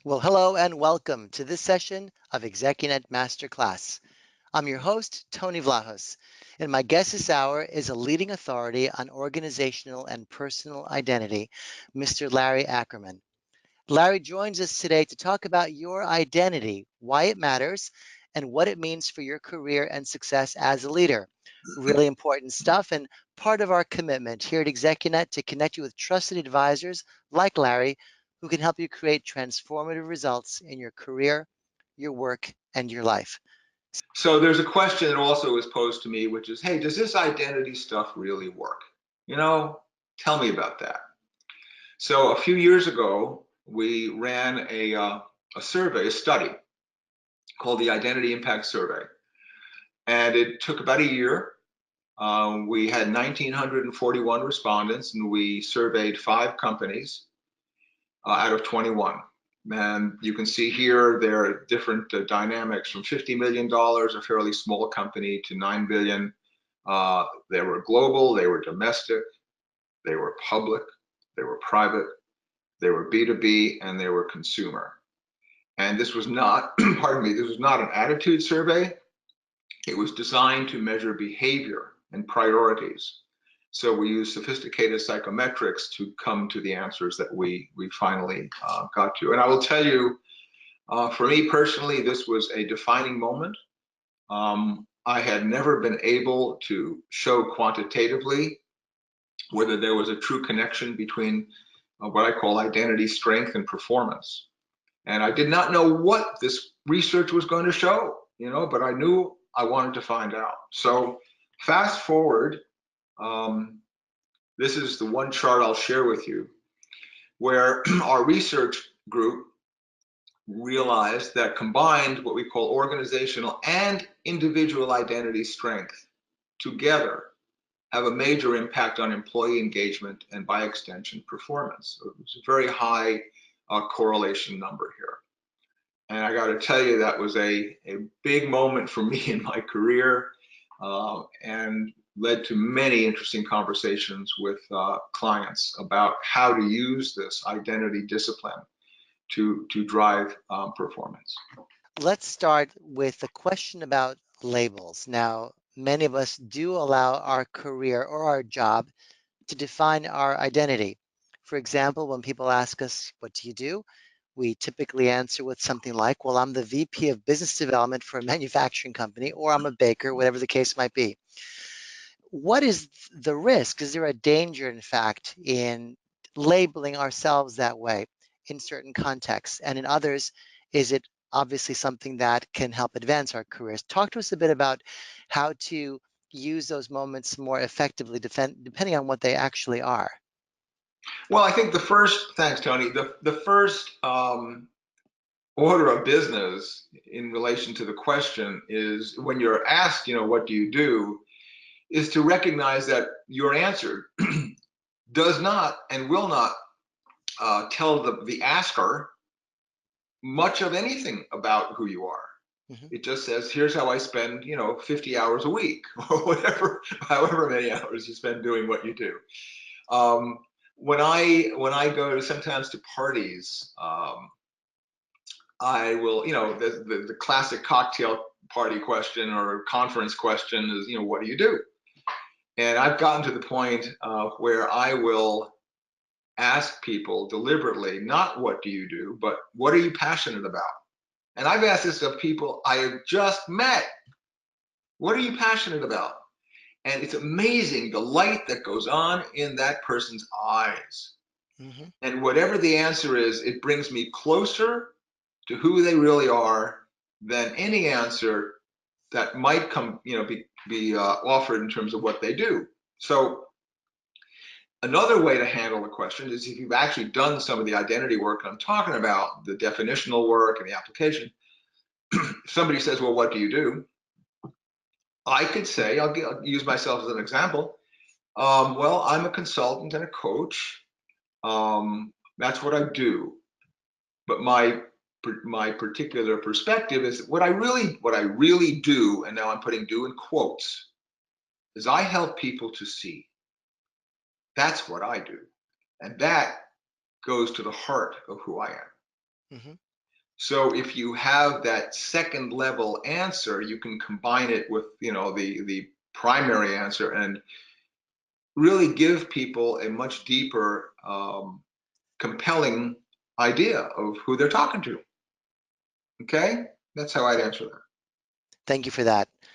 Well, hello and welcome to this session of ExecuNet Master Class. I'm your host, Tony Vlahos, and my guest this hour is a leading authority on organizational and personal identity, Mr. Larry Ackerman. Larry joins us today to talk about your identity, why it matters, and what it means for your career and success as a leader. Really important stuff and part of our commitment here at ExecuNet to connect you with trusted advisors like Larry who can help you create transformative results in your career, your work, and your life. So there's a question that also was posed to me, which is, hey, does this identity stuff really work? You know, tell me about that. So a few years ago, we ran a survey, a study called the Identity Impact Survey. And it took about a year. We had 1,941 respondents, and we surveyed 5 companies out of 21. And you can see here there are different dynamics from $50 million, a fairly small company, to $9 billion. They were global, they were domestic, they were public, they were private, they were B2B, and they were consumer. And this was not, pardon me, this was not an attitude survey. It was designed to measure behavior and priorities. So we used sophisticated psychometrics to come to the answers that we finally got to. And I will tell you, for me personally, this was a defining moment. I had never been able to show quantitatively whether there was a true connection between what I call identity strength and performance. And I did not know what this research was going to show, but I knew I wanted to find out. So fast forward, this is the one chart I'll share with you, where our research group realized that combined what we call organizational and individual identity strength together have a major impact on employee engagement and, by extension, performance. So it's a very high correlation number here. And I got to tell you, that was a big moment for me in my career, and led to many interesting conversations with clients about how to use this identity discipline to drive performance. Let's start with a question about labels. Now, many of us do allow our career or our job to define our identity. For example, when people ask us, what do you do? We typically answer with something like, well, I'm the VP of Business Development for a manufacturing company, or I'm a baker, whatever the case might be. What is the risk? Is there a danger, in fact, in labeling ourselves that way in certain contexts? And in others, is it obviously something that can help advance our careers? Talk to us a bit about how to use those moments more effectively, depending on what they actually are. Well, I think thanks, Tony, the first order of business in relation to the question is, when you're asked, what do you do, is to recognize that your answer does not and will not tell the asker much of anything about who you are. Mm-hmm. It just says, here's how I spend, 50 hours a week, or whatever, however many hours you spend doing what you do. When I go sometimes to parties, I will, the classic cocktail party question or conference question is, what do you do? And I've gotten to the point where I will ask people deliberately, not what do you do, but what are you passionate about? And I've asked this of people I have just met. What are you passionate about? And it's amazing the light that goes on in that person's eyes. Mm-hmm. And whatever the answer is, it brings me closer to who they really are than any answer that might be offered in terms of what they do. So another way to handle the question is, if you've actually done some of the identity work I'm talking about, the definitional work and the application, if somebody says, well, what do you do? I could say, I'll use myself as an example. Well, I'm a consultant and a coach. That's what I do. But my particular perspective is what I really do, and now I'm putting do in quotes, is I help people to see. That's what I do. And that goes to the heart of who I am. Mm-hmm. So if you have that second level answer, you can combine it with, the primary answer and really give people a much deeper, compelling idea of who they're talking to. Okay? That's how I'd answer that. Thank you for that.